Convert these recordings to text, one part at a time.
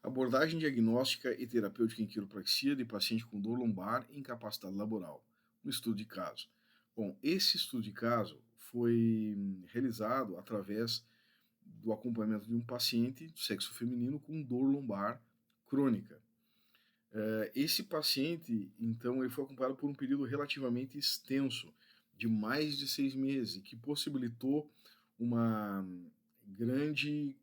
Abordagem diagnóstica e terapêutica em quiropraxia de paciente com dor lombar e incapacidade laboral. Um estudo de caso. Bom, esse estudo de caso foi realizado através do acompanhamento de um paciente do sexo feminino com dor lombar crônica. Esse paciente, então, ele foi acompanhado por um período relativamente extenso, de mais de 6 meses, que possibilitou uma grande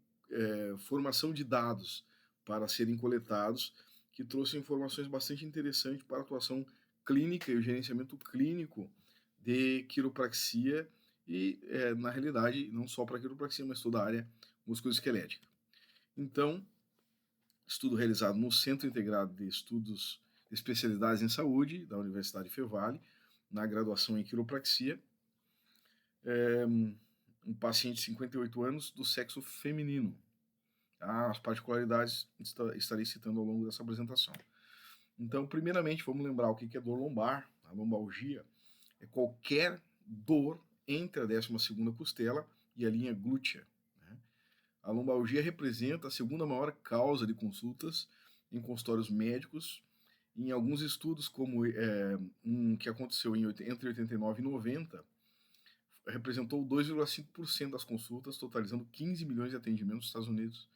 formação de dados para serem coletados, que trouxe informações bastante interessantes para a atuação clínica e o gerenciamento clínico de quiropraxia e, na realidade, não só para quiropraxia, mas toda a área musculoesquelética. Então, estudo realizado no Centro Integrado de Estudos de Especialidades em Saúde, da Universidade Fevale, na graduação em quiropraxia. Um paciente de 58 anos do sexo feminino. As particularidades estarei citando ao longo dessa apresentação. Então, primeiramente, vamos lembrar o que é dor lombar. A lombalgia é qualquer dor entre a 12ª costela e a linha glútea. A lombalgia representa a segunda maior causa de consultas em consultórios médicos. Em alguns estudos, como um que aconteceu entre 89 e 90, representou 2,5% das consultas, totalizando 15 milhões de atendimentos nos Estados Unidos.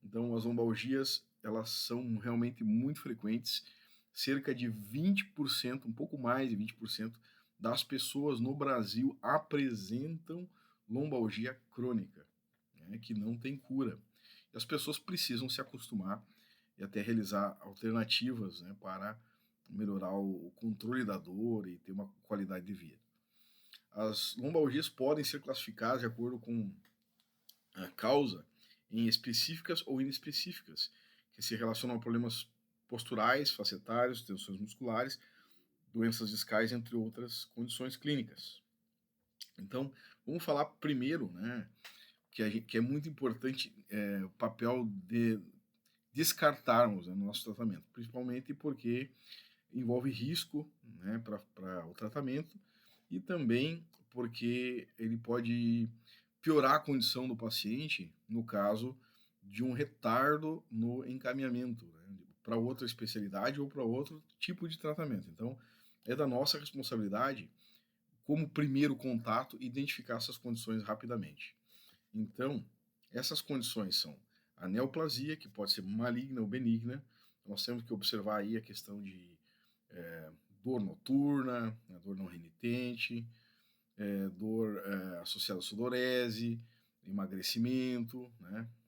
Então, as lombalgias, elas são realmente muito frequentes. Cerca de 20%, um pouco mais de 20% das pessoas no Brasil apresentam lombalgia crônica, que não tem cura. E as pessoas precisam se acostumar e até realizar alternativas, para melhorar o controle da dor e ter uma qualidade de vida. As lombalgias podem ser classificadas de acordo com a causa em específicas ou inespecíficas, que se relacionam a problemas posturais, facetários, tensões musculares, doenças discais, entre outras condições clínicas. Então, vamos falar primeiro, que é muito importante o papel de descartarmos, no nosso tratamento, principalmente porque envolve risco, para o tratamento e também porque ele pode piorar a condição do paciente no caso de um retardo no encaminhamento, para outra especialidade ou para outro tipo de tratamento. Então, é da nossa responsabilidade, como primeiro contato, identificar essas condições rapidamente. Então, essas condições são a neoplasia, que pode ser maligna ou benigna. Nós temos que observar aí a questão de dor noturna, dor não renitente, dor associada à sudorese, emagrecimento,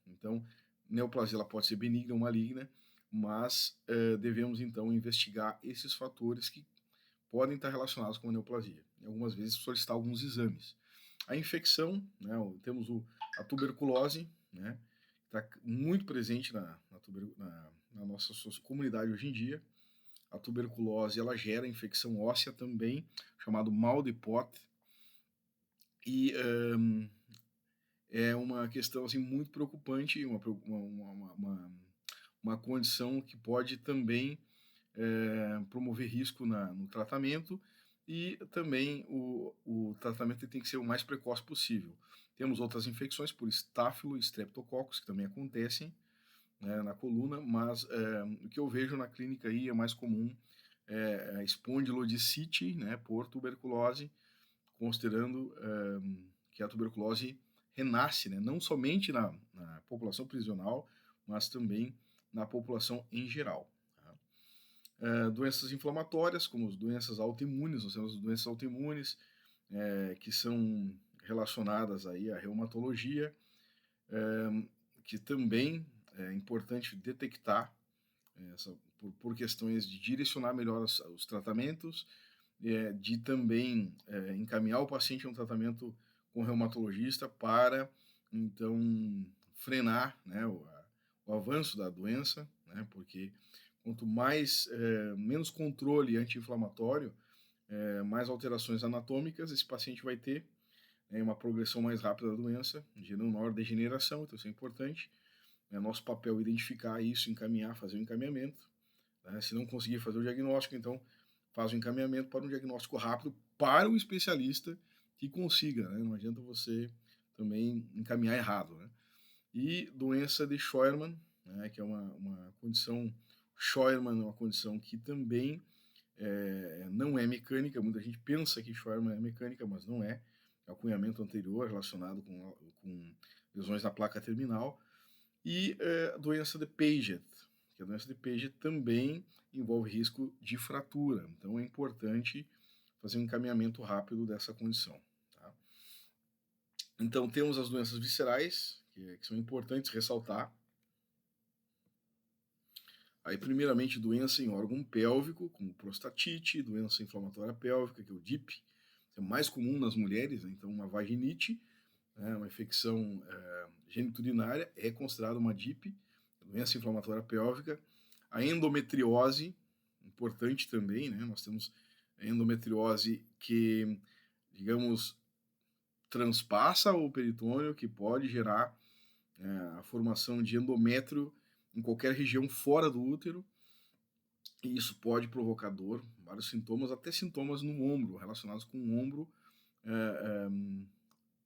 Então, neoplasia ela pode ser benigna ou maligna, mas devemos então investigar esses fatores que podem estar relacionados com a neoplasia. E algumas vezes solicitar alguns exames. A infecção, temos a tuberculose, está muito presente na nossa comunidade hoje em dia. A tuberculose ela gera infecção óssea também, chamado mal de Potte, e é uma questão assim, muito preocupante, uma condição que pode também promover risco no tratamento, e também o tratamento tem que ser o mais precoce possível. Temos outras infecções por estáfilo e streptococcus, que também acontecem na coluna, mas o que eu vejo na clínica aí é mais comum a espondilodicite, por tuberculose, considerando que a tuberculose renasce, não somente na população prisional, mas também na população em geral. Doenças inflamatórias, como as doenças autoimunes, nós temos doenças autoimunes que são relacionadas aí à reumatologia, que também é importante detectar por questões de direcionar melhor os tratamentos, de também encaminhar o paciente a um tratamento com reumatologista para, então, frenar o avanço da doença, porque quanto menos controle anti-inflamatório, mais alterações anatômicas esse paciente vai ter, uma progressão mais rápida da doença, gerando maior degeneração, então isso é importante. Nosso papel é identificar isso, encaminhar, fazer o encaminhamento. Se não conseguir fazer o diagnóstico, então faz o encaminhamento para um diagnóstico rápido para o especialista que consiga, não adianta você também encaminhar errado. E doença de Scheuermann, né, que é uma condição Scheuermann, uma condição que também não é mecânica. Muita gente pensa que Scheuermann é mecânica, mas não é. É o cunhamento anterior relacionado com lesões na placa terminal. E a doença de Paget, que a doença de Paget também envolve risco de fratura. Então é importante fazer um encaminhamento rápido dessa condição. Tá? Então temos as doenças viscerais, que são importantes ressaltar. Aí, primeiramente, doença em órgão pélvico, como prostatite, doença inflamatória pélvica, que é o DIP, é mais comum nas mulheres, né? Então uma vaginite, né, uma infecção geniturinária é considerada uma DIP, doença inflamatória pélvica. A endometriose, importante também, né? Nós temos a endometriose que, digamos, transpassa o peritônio, que pode gerar a formação de endométrio em qualquer região fora do útero, e isso pode provocar dor, vários sintomas, até sintomas no ombro, relacionados com o ombro,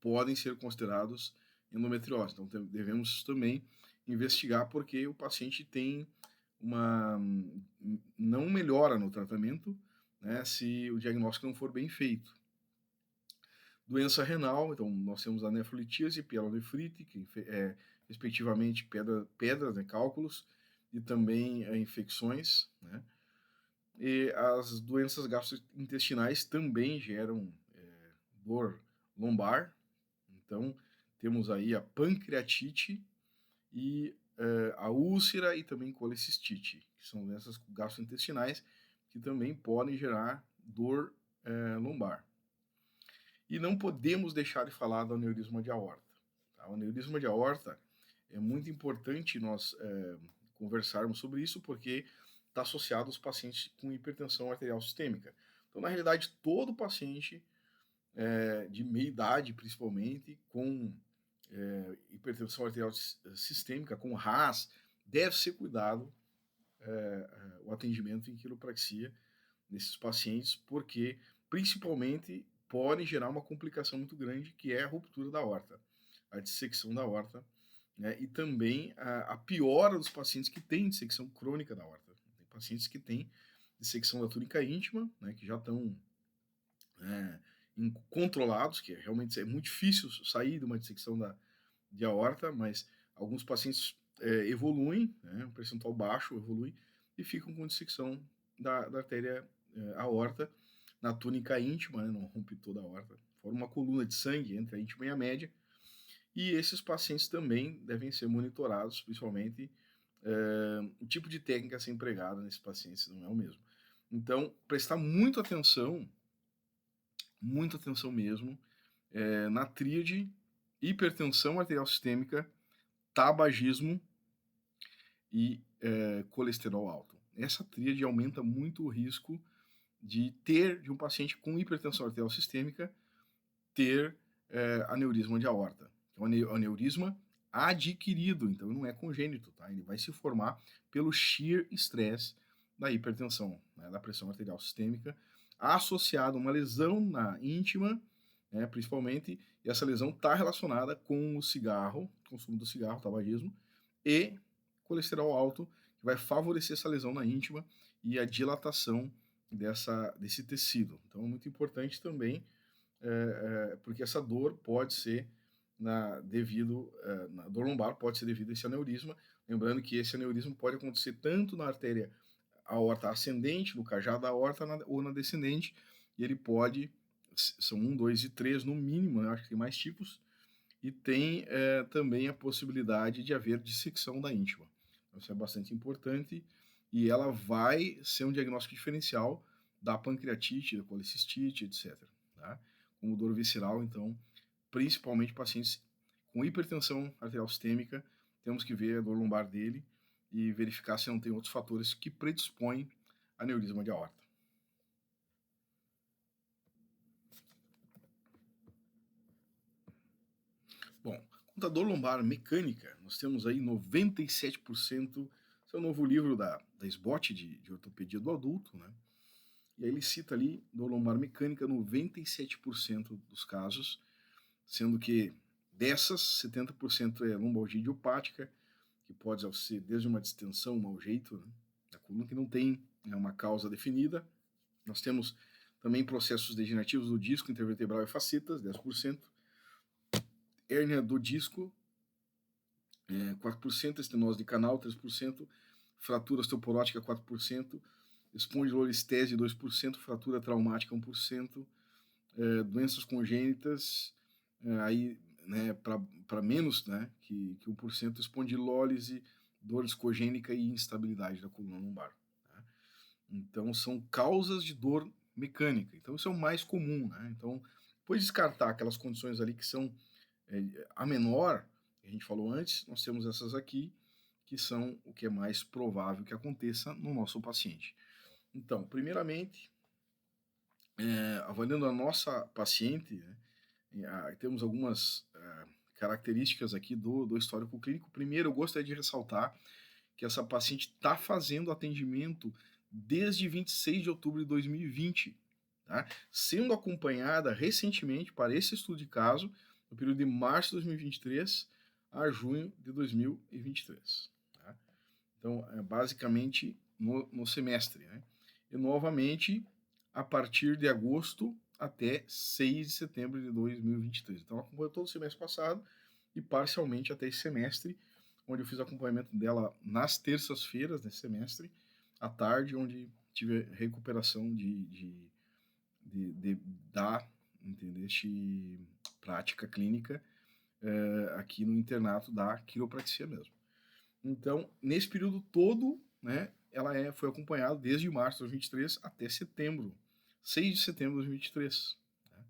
podem ser considerados endometriose. Então devemos também investigar porque o paciente tem não melhora no tratamento, né, se o diagnóstico não for bem feito. Doença renal, então nós temos a nefrolitíase e pielonefrite, que respectivamente pedras, né, cálculos, e também infecções, né? E as doenças gastrointestinais também geram dor lombar. Então temos aí a pancreatite e a úlcera e também colecistite, que são doenças gastrointestinais que também podem gerar dor lombar. E não podemos deixar de falar do aneurisma de aorta. Tá? O aneurisma de aorta é muito importante nós conversarmos sobre isso, porque está associado aos pacientes com hipertensão arterial sistêmica. Então, na realidade, todo paciente de meia idade, principalmente, com hipertensão arterial sistêmica, com RAS, deve ser cuidado o atendimento em quiropraxia nesses pacientes, porque, principalmente, pode gerar uma complicação muito grande, que é a ruptura da aorta, a dissecção da aorta, né, e também a piora dos pacientes que têm dissecção crônica da aorta. Tem pacientes que têm dissecção da túnica íntima, né, que já estão controlados, que realmente é muito difícil sair de uma dissecção de aorta, mas alguns pacientes evoluem, né, um percentual baixo evolui, e ficam com dissecção da artéria aorta na túnica íntima, né, não rompe toda a aorta, forma uma coluna de sangue entre a íntima e a média, e esses pacientes também devem ser monitorados, principalmente o tipo de técnica a ser empregada nesses pacientes não é o mesmo. Então, prestar muita atenção mesmo, na tríade hipertensão arterial sistêmica, tabagismo e colesterol alto. Essa tríade aumenta muito o risco de um paciente com hipertensão arterial sistêmica ter aneurisma de aorta. Então, aneurisma adquirido, então não é congênito, tá? Ele vai se formar pelo shear stress da hipertensão, né, da pressão arterial sistêmica, associado a uma lesão na íntima, né, principalmente, e essa lesão está relacionada com o cigarro, consumo do cigarro, tabagismo, e colesterol alto, que vai favorecer essa lesão na íntima e a dilatação desse tecido. Então é muito importante também, porque essa dor pode ser na dor lombar pode ser devido a esse aneurisma, lembrando que esse aneurisma pode acontecer tanto na artéria aorta ascendente, no cajado da aorta, ou na descendente, e ele pode, são 1, 2 e 3 no mínimo, né? Acho que tem mais tipos, e tem também a possibilidade de haver dissecção da íntima. Então, isso é bastante importante, e ela vai ser um diagnóstico diferencial da pancreatite, da colecistite, etc. Tá? Como dor visceral, então, principalmente pacientes com hipertensão arterial sistêmica, temos que ver a dor lombar dele e verificar se não tem outros fatores que predispõem a aneurisma de aorta. Bom, quanto à dor lombar mecânica, nós temos aí 97%, esse é o novo livro da SBOT de ortopedia do adulto, né? E aí ele cita ali dor lombar mecânica 97% dos casos, sendo que dessas, 70% é lombalgia idiopática, que que pode ser desde uma distensão, um mau jeito, né, da coluna, que não tem, né, uma causa definida. Nós temos também processos degenerativos do disco intervertebral e facetas, 10%. Hérnia do disco, 4%. Estenose de canal, 3%. Fratura osteoporótica, 4%. Espondilolistese, 2%. Fratura traumática, 1%. Doenças congênitas, aí, né, para menos, né, que 1%. Espondilólise, dor discogênica e instabilidade da coluna lombar. Tá? Então, são causas de dor mecânica. Então, isso é o mais comum. Né? Então, depois de descartar aquelas condições ali que são a menor, que a gente falou antes, nós temos essas aqui, que são o que é mais provável que aconteça no nosso paciente. Então, primeiramente, avaliando a nossa paciente, né, temos algumas características aqui do histórico clínico. Primeiro, eu gostaria de ressaltar que essa paciente está fazendo atendimento desde 26 de outubro de 2020, tá? Sendo acompanhada recentemente para esse estudo de caso, no período de março de 2023 a junho de 2023. Tá? Então, basicamente no semestre. Né? E, novamente, a partir de agosto até 6 de setembro de 2023. Então, ela acompanhou todo o semestre passado e parcialmente até esse semestre, onde eu fiz acompanhamento dela nas terças-feiras desse semestre, à tarde, onde tive recuperação da, entendeste, prática clínica aqui no internato da quiropraxia mesmo. Então, nesse período todo, né, ela foi acompanhada desde março de 2023 até setembro, 6 de setembro de 2023, né,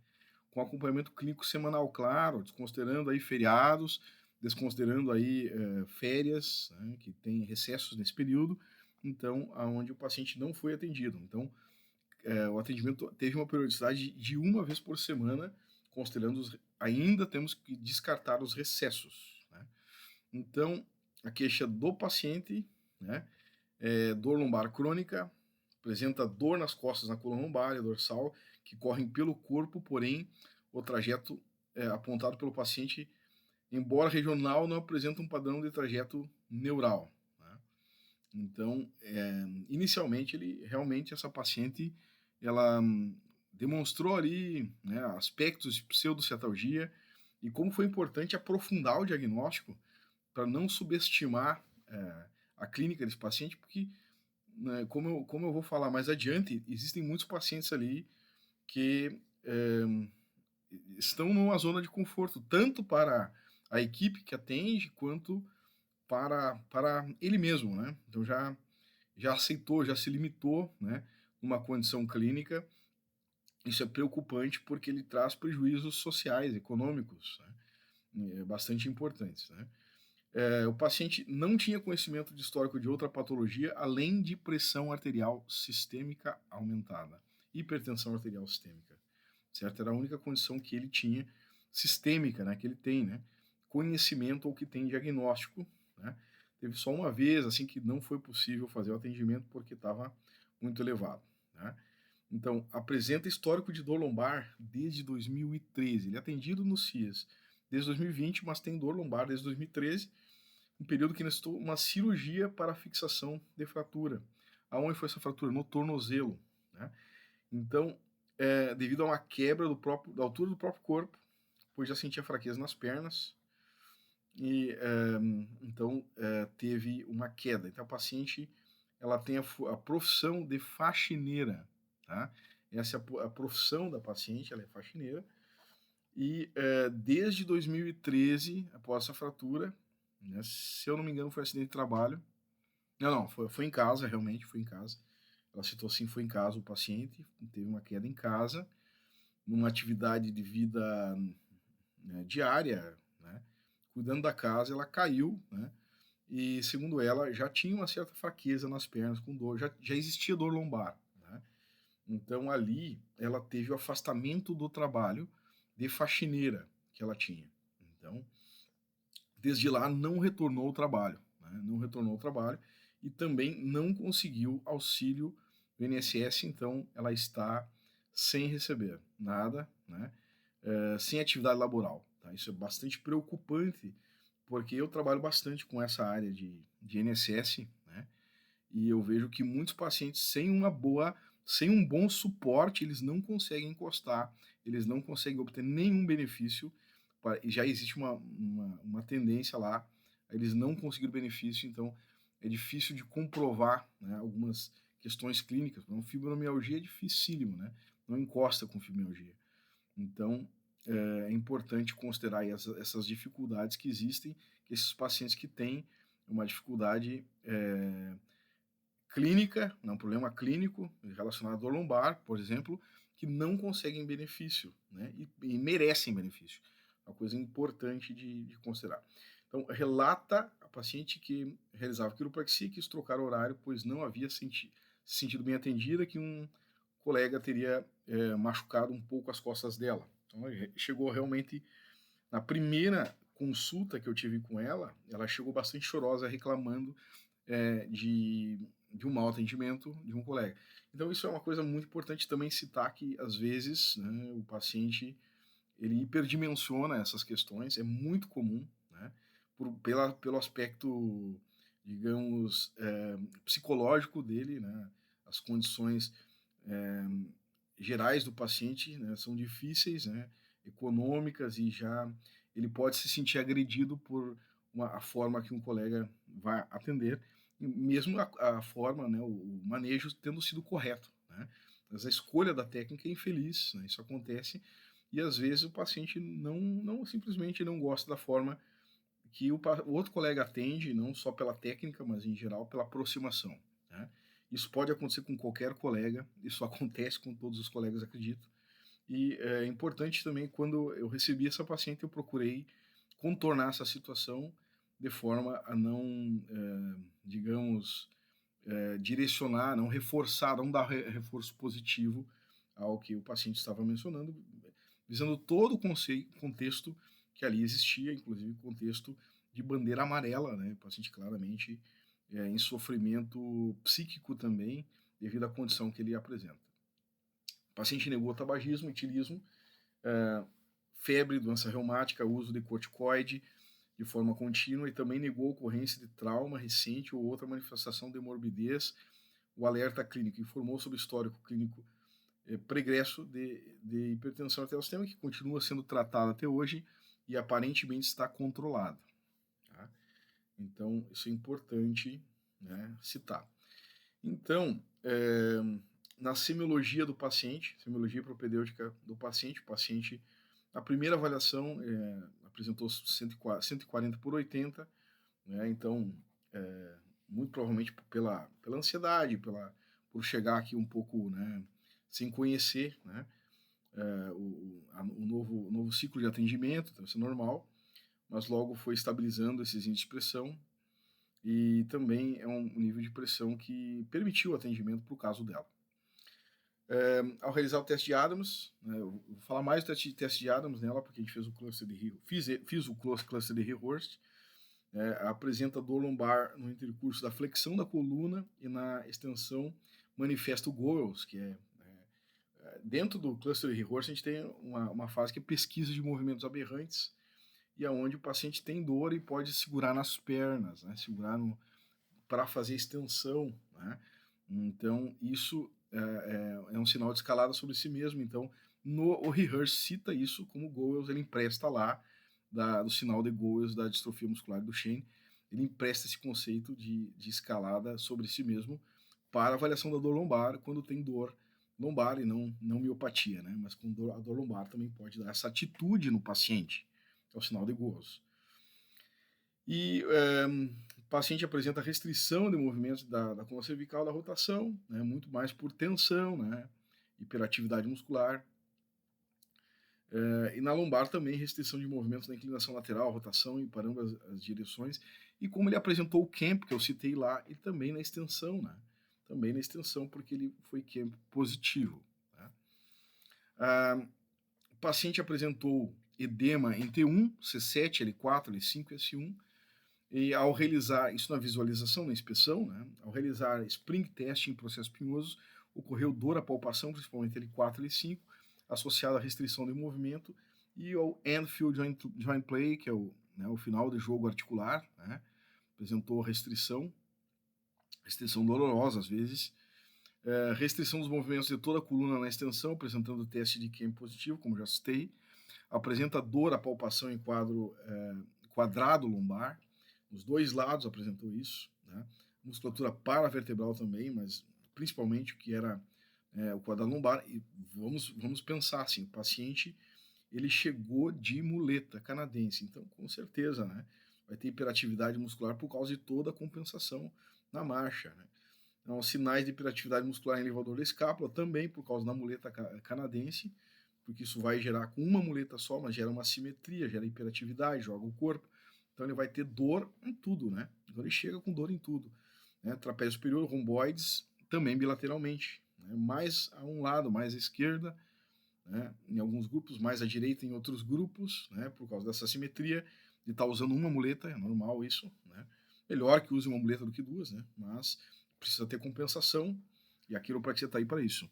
com acompanhamento clínico semanal, claro, desconsiderando aí feriados, desconsiderando aí férias, né, que tem recessos nesse período, então, aonde o paciente não foi atendido. Então, o atendimento teve uma periodicidade de uma vez por semana, considerando ainda temos que descartar os recessos. Né? Então, a queixa do paciente, né, dor lombar crônica, apresenta dor nas costas, na coluna lombar e dorsal, que correm pelo corpo, porém, o trajeto apontado pelo paciente, embora regional, não apresenta um padrão de trajeto neural. Né? Então, inicialmente, essa paciente, ela demonstrou ali, né, aspectos de pseudocetalgia e como foi importante aprofundar o diagnóstico para não subestimar a clínica desse paciente, porque, né, como eu vou falar mais adiante, existem muitos pacientes ali que estão numa zona de conforto, tanto para a equipe que atende, quanto para ele mesmo, né? Então já aceitou, já se limitou, né, numa condição clínica. Isso é preocupante porque ele traz prejuízos sociais, econômicos, né, bastante importantes, né? O paciente não tinha conhecimento de histórico de outra patologia, além de pressão arterial sistêmica aumentada, hipertensão arterial sistêmica, certo? Era a única condição que ele tinha sistêmica, né, que ele tem, né, conhecimento ou que tem diagnóstico, né? Teve só uma vez, assim, que não foi possível fazer o atendimento porque estava muito elevado, né? Então, apresenta histórico de dor lombar desde 2013. Ele é atendido no CIAS desde 2020, mas tem dor lombar desde 2013, um período que necessitou uma cirurgia para fixação de fratura. Aonde foi essa fratura? No tornozelo. Né? Então, devido a uma quebra da altura do próprio corpo, pois já sentia fraqueza nas pernas, e então teve uma queda. Então, a paciente ela tem a profissão de faxineira. Tá? Essa é a profissão da paciente, ela é faxineira. E desde 2013, após essa fratura, né, se eu não me engano, foi acidente de trabalho. Não, foi em casa, realmente, foi em casa. Ela citou assim, foi em casa o paciente, teve uma queda em casa, numa atividade de vida, né, diária, né, cuidando da casa, ela caiu, né, e segundo ela, já tinha uma certa fraqueza nas pernas, com dor, já existia dor lombar. Né? Então ali ela teve o afastamento do trabalho de faxineira que ela tinha. Então, desde lá não retornou ao trabalho, né? Não retornou ao trabalho e também não conseguiu auxílio do INSS, então ela está sem receber nada, né? Sem atividade laboral. Tá? Isso é bastante preocupante porque eu trabalho bastante com essa área de NSS, né? E eu vejo que muitos pacientes sem um bom suporte, eles não conseguem encostar, eles não conseguem obter nenhum benefício, e já existe uma tendência lá, eles não conseguiram benefício, então é difícil de comprovar, né, algumas questões clínicas. Então, fibromialgia é dificílimo, né? Não encosta com fibromialgia. Então, é importante considerar aí essas dificuldades que existem, que esses pacientes que têm uma dificuldade clínica, um problema clínico relacionado à dor lombar, por exemplo, que não conseguem benefício, né? E merecem benefício. Uma coisa importante de considerar. Então, relata a paciente que realizava quiropraxia, quis trocar o horário, pois não havia sentido bem atendida, que um colega teria machucado um pouco as costas dela. Então, chegou realmente, na primeira consulta que eu tive com ela, ela chegou bastante chorosa, reclamando de um mau atendimento de um colega. Então, isso é uma coisa muito importante também citar, que às vezes, né, o paciente ele hiperdimensiona essas questões, é muito comum, né, pelo aspecto, digamos, psicológico dele, né, as condições gerais do paciente, né, são difíceis, né, econômicas, e já ele pode se sentir agredido por a forma que um colega vai atender, e mesmo a forma, né, o manejo tendo sido correto, né. Mas a escolha da técnica é infeliz, né, isso acontece, e às vezes o paciente não simplesmente não gosta da forma que o outro colega atende, não só pela técnica, mas em geral pela aproximação, né. Isso pode acontecer com qualquer colega, isso acontece com todos os colegas, acredito. E é importante também, quando eu recebi essa paciente, eu procurei contornar essa situação de forma a não, digamos, direcionar, não reforçar, não dar reforço positivo ao que o paciente estava mencionando, visando todo o contexto que ali existia, inclusive o contexto de bandeira amarela, né? O paciente claramente em sofrimento psíquico também, devido à condição que ele apresenta. O paciente negou tabagismo, etilismo, febre, doença reumática, uso de corticoide de forma contínua, e também negou a ocorrência de trauma recente ou outra manifestação de morbidez. O alerta clínico informou sobre o histórico clínico pregresso de hipertensão arterial, que continua sendo tratado até hoje e aparentemente está controlado. Tá? Então, isso é importante, né, citar. Então, na semiologia do paciente, semiologia propedêutica do paciente, o paciente, na primeira avaliação, apresentou 140 por 80, né, então, muito provavelmente pela ansiedade, por chegar aqui um pouco, né, sem conhecer, né, o novo ciclo de atendimento, então isso é normal, mas logo foi estabilizando esses índices de pressão, e também é um nível de pressão que permitiu o atendimento para o caso dela. Ao realizar o teste de Adams, né, eu vou falar mais do teste de Adams nela, porque a gente fez o cluster de fiz o cluster de Rehorst, apresenta dor lombar no intercurso da flexão da coluna e na extensão manifesta o Goels, que dentro do cluster de Rehorst a gente tem uma fase que é pesquisa de movimentos aberrantes, e aonde o paciente tem dor e pode segurar nas pernas, né, segurar para fazer extensão, né? Então isso é um sinal de escalada sobre si mesmo. Então o Rehurst cita isso como Goels, ele empresta lá do sinal de Goels da distrofia muscular do Duchenne, ele empresta esse conceito de escalada sobre si mesmo para avaliação da dor lombar, quando tem dor lombar e não miopatia, né? Mas com a dor lombar também pode dar essa atitude no paciente, que é o sinal de Goels. E o paciente apresenta restrição de movimentos da coluna cervical, da rotação, né, muito mais por tensão, né, hiperatividade muscular. E na lombar também restrição de movimentos da inclinação lateral, rotação e para ambas as direções. E como ele apresentou o CAMP, que eu citei lá, e também na extensão, né, também na extensão, porque ele foi CAMP positivo. Tá? O paciente apresentou edema em T1, C7, L4, L5 e S1. E ao realizar, isso na visualização, na inspeção, né, ao realizar spring test em processo pinhoso, ocorreu dor à palpação, principalmente L4 e L5, associada à restrição de movimento, e ao end field joint play, que é o né, o final de jogo articular, né, apresentou restrição dolorosa às vezes, restrição dos movimentos de toda a coluna na extensão, apresentando o teste de QM positivo, como já citei, apresenta dor, a palpação em quadro quadrado lombar, os dois lados apresentou isso, né, musculatura paravertebral também, mas principalmente o que era o quadrado lombar, e vamos pensar assim, o paciente ele chegou de muleta canadense, então com certeza, né, vai ter hiperatividade muscular por causa de toda a compensação na marcha, né. Então, sinais de hiperatividade muscular em elevador da escápula também por causa da muleta canadense, porque isso vai gerar com uma muleta só, mas gera uma assimetria, gera hiperatividade, joga o corpo, então ele vai ter dor em tudo, né, então ele chega com dor em tudo, né, trapézio superior, romboides, também bilateralmente, né, mais a um lado, mais à esquerda, né, em alguns grupos, mais à direita em outros grupos, né, por causa dessa simetria, de estar usando uma muleta, é normal isso, né, melhor que use uma muleta do que duas, né, mas precisa ter compensação, e a quiropraxia está aí para isso.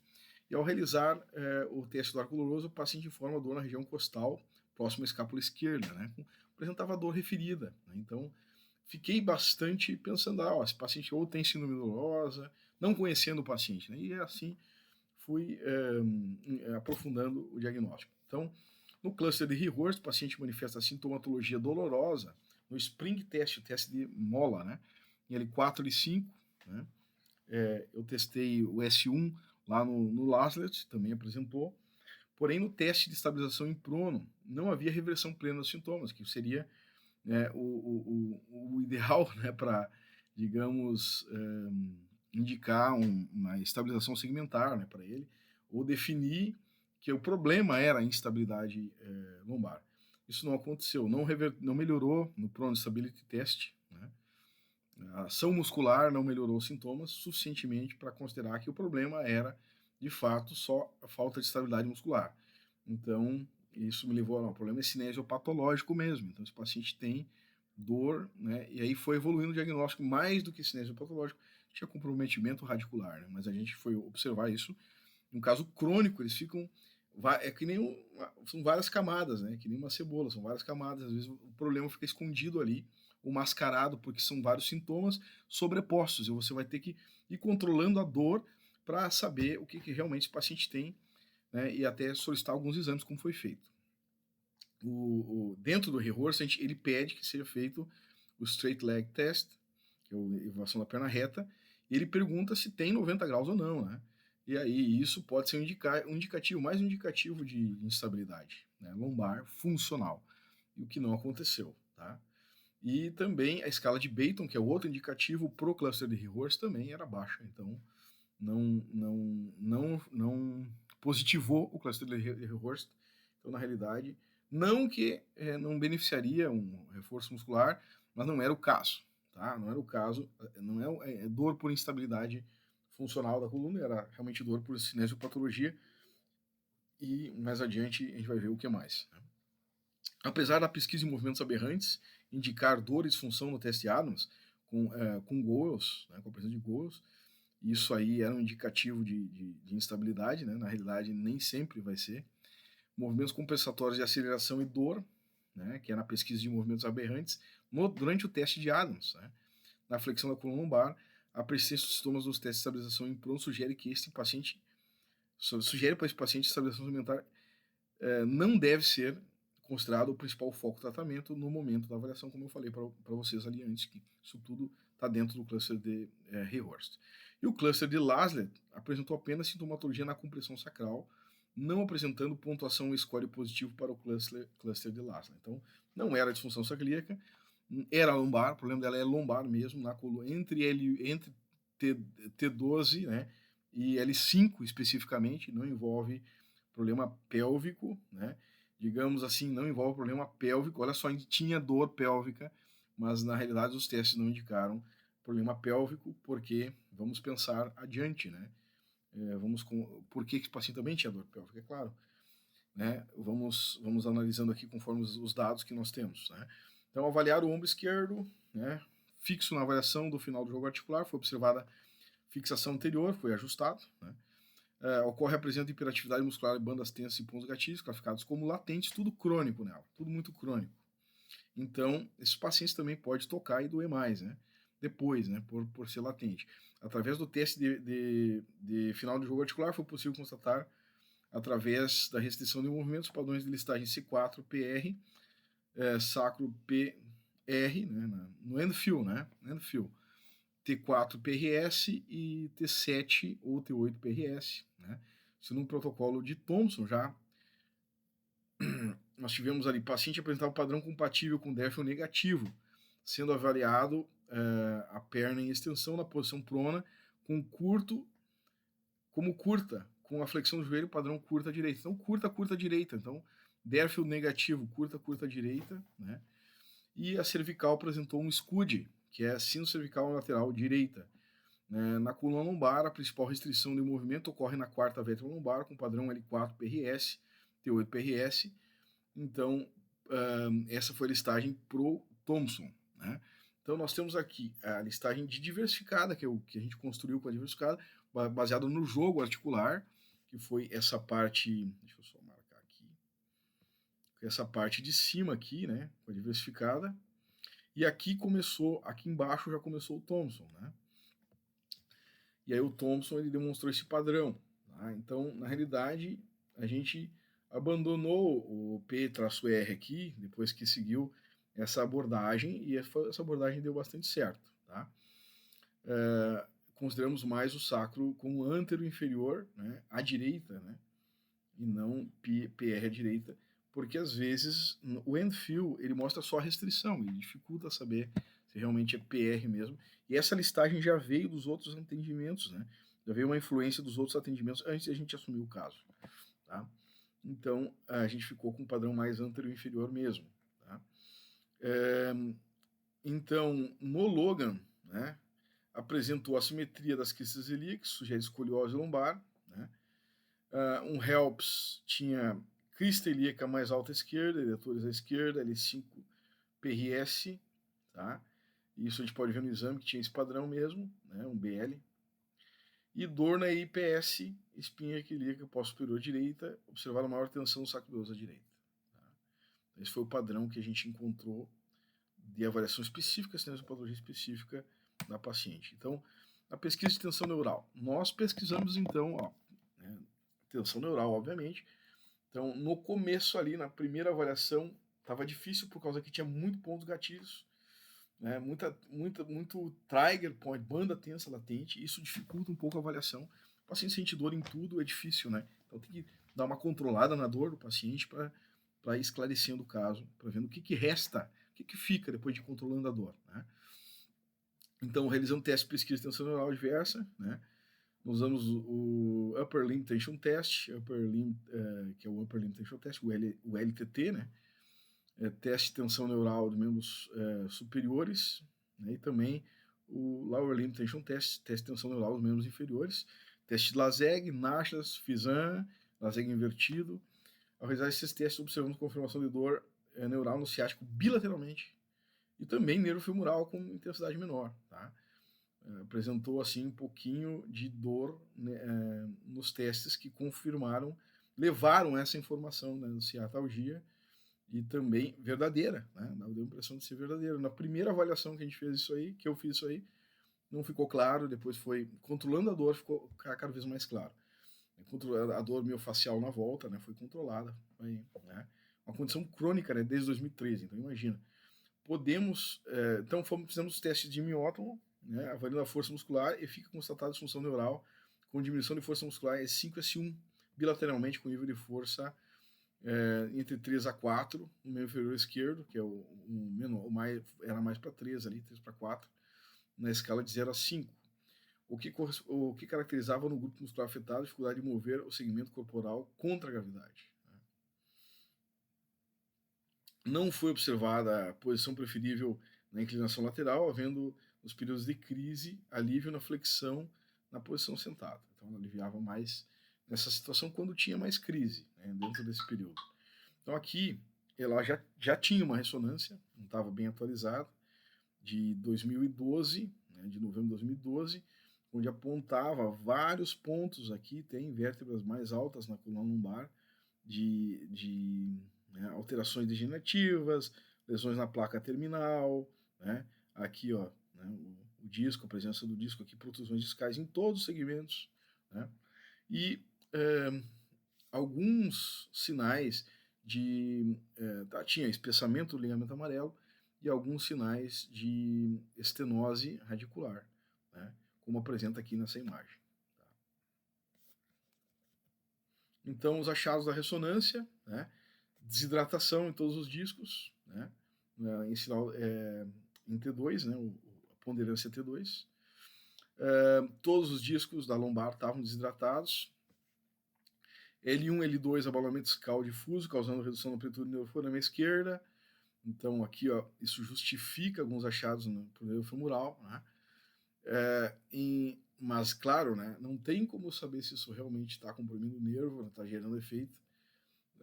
E ao realizar o teste do arco doloroso, o paciente informa dor na região costal, próxima à escápula esquerda, né, apresentava dor referida, né, então fiquei bastante pensando, esse paciente ou tem síndrome dolorosa, não conhecendo o paciente, né, e assim fui aprofundando o diagnóstico. Então, no cluster de Rehorst, o paciente manifesta sintomatologia dolorosa no Spring Test, o teste de mola, né, em L4 e 5, né, eu testei o S1 lá no Laslett, também apresentou, porém no teste de estabilização em prono não havia reversão plena dos sintomas, que seria o ideal, né, para, digamos, indicar uma estabilização segmentar, né, para ele, ou definir que o problema era a instabilidade lombar. Isso não aconteceu, não melhorou no Prone Stability Test, né? A ação muscular não melhorou os sintomas suficientemente para considerar que o problema era, de fato, só a falta de estabilidade muscular. Então, isso me levou ao problema cinesiopatológico mesmo. Então, esse paciente tem dor, né? E aí foi evoluindo o diagnóstico mais do que cinesiopatológico, tinha comprometimento radicular, né? Mas a gente foi observar isso. No caso crônico, eles ficam que nem são várias camadas, né? Que nem uma cebola, são várias camadas. Às vezes o problema fica escondido ali, ou mascarado, porque são vários sintomas sobrepostos. E você vai ter que ir controlando a dor para saber o que realmente esse paciente tem, né? E até solicitar alguns exames, como foi feito. Dentro do Rehorst, ele pede que seja feito o Straight Leg Test, que é a elevação da perna reta, e ele pergunta se tem 90 graus ou não, né? E aí isso pode ser um indicativo, mais um indicativo de instabilidade, né, lombar funcional, e o que não aconteceu, tá? E também a escala de Beighton, que é outro indicativo pro cluster de Rehorst, também era baixa, então não positivou o cluster de Rehorst. Então, na realidade, não que não beneficiaria um reforço muscular, mas não era o caso, tá? Não era o caso, não é dor por instabilidade funcional da coluna, era realmente dor por cinesiopatologia, e mais adiante a gente vai ver o que mais, né? Apesar da pesquisa em movimentos aberrantes indicar dor e disfunção no teste Adams com goals, né, com a presença de goals, isso aí era um indicativo de instabilidade, né? Na realidade nem sempre vai ser. Movimentos compensatórios de aceleração e dor, né, que é na pesquisa de movimentos aberrantes, durante o teste de Adams, né, na flexão da coluna lombar, a persistência dos sintomas dos testes de estabilização em prono sugere para esse paciente estabilização segmentar não deve ser considerado o principal foco do tratamento no momento da avaliação, como eu falei para vocês ali antes, que isso tudo está dentro do cluster de Rehorst. E o cluster de Laslett apresentou apenas sintomatologia na compressão sacral, não apresentando pontuação score positivo para o cluster de Laslett. Então, não era disfunção sacríaca, era lombar, o problema dela é lombar mesmo, na coluna, entre T12, né, e L5 especificamente, não envolve problema pélvico, né, digamos assim, não envolve problema pélvico. Olha só, tinha dor pélvica, mas na realidade os testes não indicaram problema pélvico, porque vamos pensar adiante, né? Por que esse paciente também tinha dor pélvica, é claro, né? Vamos analisando aqui conforme os dados que nós temos, né? Então, avaliar o ombro esquerdo, né? Fixo na avaliação do final do jogo articular, foi observada fixação anterior, foi ajustado, né? Ocorre a presença de hiperatividade muscular em bandas tensas e pontos gatilhos, classificados como latentes, tudo crônico nela, tudo muito crônico. Então, esses pacientes também podem tocar e doer mais, né? Depois, né? Por ser latente. Através do teste de final de jogo articular, foi possível constatar, através da restrição de movimentos, padrões de listagem C4, PR, sacro PR, né? No end-fill, né? End-fill. T4 PRS e T7 ou T8 PRS, né? Isso num protocolo de Thompson já. Nós tivemos ali, paciente apresentava padrão compatível com Derfel negativo, sendo avaliado a perna em extensão na posição prona, com curta, com a flexão do joelho, padrão curta direita. Então, curta direita. Então, Derfel negativo, curta direita, né? E a cervical apresentou um SCUD, que é sino cervical lateral direita. Na coluna lombar, a principal restrição de movimento ocorre na quarta vértebra lombar, com padrão L4 PRS, T8 PRS. Então, essa foi a listagem pro Thompson, né? Então, nós temos aqui a listagem de diversificada, que é o que a gente construiu com a diversificada, baseado no jogo articular, que foi essa parte, deixa eu só marcar aqui, essa parte de cima aqui, né, com a diversificada, e aqui embaixo já começou o Thompson, né? E aí o Thompson ele demonstrou esse padrão, tá? Então, na realidade, a gente abandonou o P-R aqui, depois que seguiu essa abordagem, e essa abordagem deu bastante certo, tá? Consideramos mais o sacro como antero inferior, né, à direita, né, e não PR à direita, porque às vezes o end-fill ele mostra só a restrição, ele dificulta saber se realmente é PR mesmo. E essa listagem já veio dos outros atendimentos, né? Já veio uma influência dos outros atendimentos antes de a gente assumir o caso, tá? Então a gente ficou com um padrão mais anterior inferior mesmo, tá? Então no Logan, né, apresentou a simetria das quistes ilíacas, sugere escoliose lombar, né? Um HELPS tinha crista ilíaca mais alta à esquerda, eletores à esquerda, L5 PRS, tá? Isso a gente pode ver no exame que tinha esse padrão mesmo, né? Um BL. E dor na IPS, espinha ilíaca pós-superior direita, observaram maior tensão no saco venoso à direita. Tá? Esse foi o padrão que a gente encontrou de avaliação específica, patologia específica da paciente. Então, a pesquisa de tensão neural. Nós pesquisamos, então, tensão neural, obviamente. Então, no começo ali, na primeira avaliação, estava difícil por causa que tinha muito pontos gatilhos, né? Muito trigger point, banda tensa latente. Isso dificulta um pouco a avaliação. O paciente sente dor em tudo, é difícil, né? Então tem que dar uma controlada na dor do paciente para ir esclarecendo o caso, para vendo o que resta, o que fica depois de controlando a dor, né? Então, realizando teste de pesquisa de tensão neural diversa, né? Nós usamos o Upper Limb Tension Test, que é o Upper Limb Tension Test, o LTT, né? Teste de tensão neural dos membros superiores, né? E também o Lower Limb Tension Test, teste de tensão neural dos membros inferiores, teste de Laseg, Nachas, Fizan, Laseg invertido. Ao realizar esses testes, observamos confirmação de dor neural no ciático bilateralmente e também neurofemoral com intensidade menor, tá? Apresentou assim um pouquinho de dor, né, nos testes que confirmaram, levaram essa informação, né, de ciatalgia, e também verdadeira, né? Deu a impressão de ser verdadeira. Na primeira avaliação que a gente fez isso aí, que eu fiz isso aí, não ficou claro, depois foi controlando a dor, ficou cada vez mais claro. A dor miofascial na volta, né, foi controlada, foi, né, uma condição crônica, né, desde 2013, então imagina. Então fizemos testes de miótomo, né, avaliando a força muscular, e fica constatada disfunção neural com diminuição de força muscular S5 S1 bilateralmente com nível de força entre 3 a 4 no membro inferior esquerdo, que é o menor, era mais para 3 ali, 3 para 4, na escala de 0 a 5. O que caracterizava no grupo muscular afetado a dificuldade de mover o segmento corporal contra a gravidade. Não foi observada a posição preferível na inclinação lateral, havendo, nos períodos de crise, alívio na flexão na posição sentada. Então, ela aliviava mais nessa situação quando tinha mais crise, né, dentro desse período. Então, aqui, ela já tinha uma ressonância, não estava bem atualizada, de 2012, né, de novembro de 2012, onde apontava vários pontos aqui, tem vértebras mais altas na coluna lombar, de alterações degenerativas, lesões na placa terminal, né? Aqui, ó, né, o disco, a presença do disco aqui, protusões discais em todos os segmentos, né? E alguns sinais de... tinha espessamento do ligamento amarelo e alguns sinais de estenose radicular, né? Como apresenta aqui nessa imagem. Tá? Então, os achados da ressonância, né? Desidratação em todos os discos, né? Em sinal, em T2, né? A ponderância T2. Todos os discos da lombar estavam desidratados. L1, L2, abalamento discal difuso, causando redução da amplitude neuroforame esquerda. Então, aqui, ó, isso justifica alguns achados no nervo femoral, né? Mas, claro, né, não tem como saber se isso realmente está comprimindo o nervo, está gerando efeito,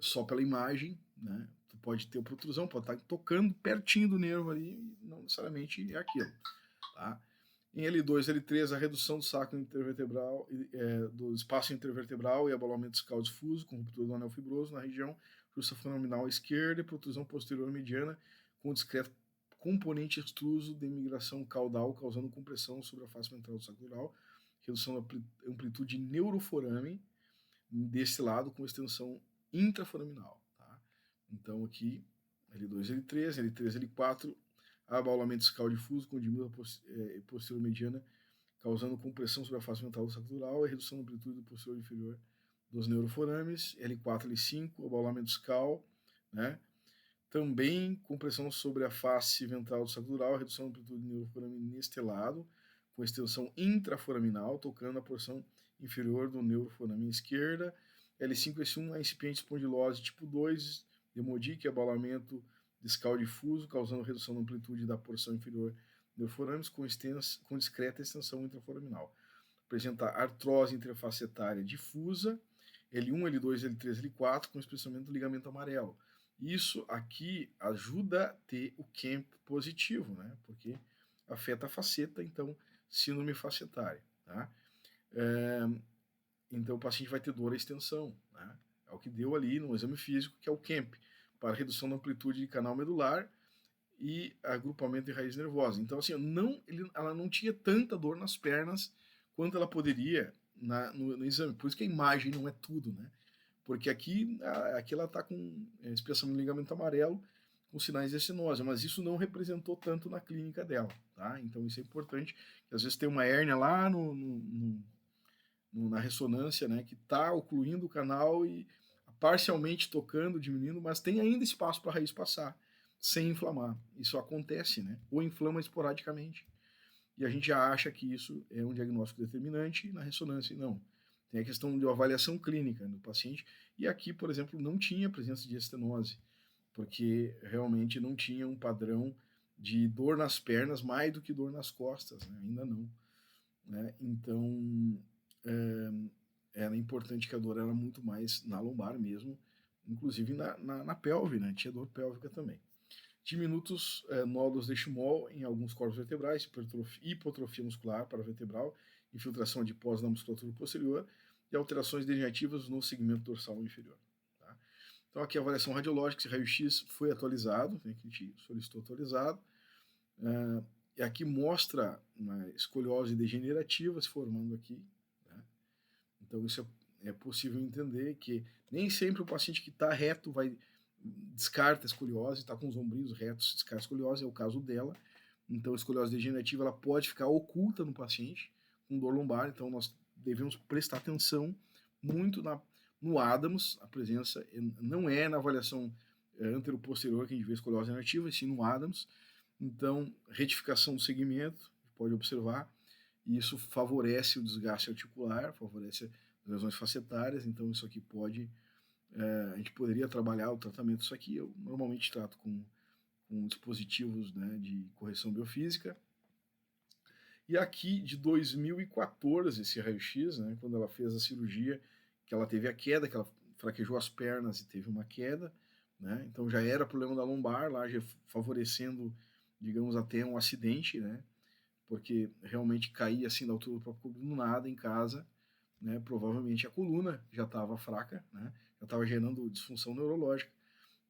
só pela imagem, né? Tu pode ter protrusão, pode estar tocando pertinho do nervo ali, não necessariamente é aquilo, tá? Em L2 e L3, a redução do saco intervertebral, do espaço intervertebral e abalamento discal difuso, com ruptura do anel fibroso na região justaforaminal esquerda e protrusão posterior mediana com discreto componente extruso de migração caudal, causando compressão sobre a face ventral do saco dural, redução da amplitude neuroforame desse lado com extensão intraforaminal. Tá? Então aqui, L2, L3, L3, L4, abaulamento discal difuso com diminuição posterior mediana, causando compressão sobre a face ventral do saco dural e redução da amplitude posterior inferior dos neuroforames. L4, L5, abaulamento discal, né? Também compressão sobre a face ventral do saco dural, redução da amplitude do neuroforame neste lado, com extensão intraforaminal, tocando a porção inferior do neuroforame esquerda. L5, S1, a incipiente espondilose tipo 2, hemodique, abaulamento discal difuso, causando redução da amplitude da porção inferior do neuroforames com discreta extensão intraforaminal. Apresenta artrose interfacetária difusa, L1, L2, L3, L4, com espessamento do ligamento amarelo. Isso aqui ajuda a ter o CAMP positivo, né? Porque afeta a faceta, então, síndrome facetária. Tá? Então, o paciente vai ter dor à extensão. Né? É o que deu ali no exame físico, que é o CAMP, para redução da amplitude de canal medular e agrupamento de raiz nervosa. Então, assim, ela não tinha tanta dor nas pernas quanto ela poderia no exame. Por isso que a imagem não é tudo, né? Porque aqui ela está com espessamento do ligamento amarelo com sinais de estenose, mas isso não representou tanto na clínica dela, tá? Então isso é importante, que às vezes tem uma hérnia lá na ressonância, né, que está ocluindo o canal e parcialmente tocando, diminuindo, mas tem ainda espaço para a raiz passar, sem inflamar. Isso acontece, né? Ou inflama esporadicamente. E a gente já acha que isso é um diagnóstico determinante, e na ressonância não. Tem a questão de avaliação clínica do paciente, e aqui, por exemplo, não tinha presença de estenose, porque realmente não tinha um padrão de dor nas pernas mais do que dor nas costas, né? Ainda não. Né? Então, era importante que a dor era muito mais na lombar mesmo, inclusive na pelve, né? Tinha dor pélvica também. Diminutos nódulos de Schmoll em alguns corpos vertebrais, hipotrofia muscular paravertebral, infiltração adiposa na musculatura posterior e alterações degenerativas no segmento dorsal inferior. Tá? Então aqui a avaliação radiológica, esse raio-x foi atualizado, né, que a gente solicitou atualizado, e aqui mostra uma escoliose degenerativa se formando aqui. Né? Então isso é possível entender que nem sempre o paciente que está reto descarta a escoliose, está com os ombrinhos retos, descarta a escoliose, é o caso dela. Então, a escoliose degenerativa ela pode ficar oculta no paciente com dor lombar, então nós devemos prestar atenção muito no Adams, a presença não é na avaliação anteroposterior que a gente vê a escoliose degenerativa, e sim no Adams. Então, retificação do segmento, pode observar, e isso favorece o desgaste articular, favorece as lesões facetárias, então isso aqui pode... a gente poderia trabalhar o tratamento disso aqui. Eu normalmente trato com dispositivos, né, de correção biofísica. E aqui de 2014, esse raio-x, né, quando ela fez a cirurgia, que ela teve a queda, que ela fraquejou as pernas e teve uma queda, né, então já era problema da lombar, lá já favorecendo, digamos, até um acidente, né, porque realmente caía assim da altura do próprio corpo do nada em casa, né, provavelmente a coluna já estava fraca, né, já estava gerando disfunção neurológica,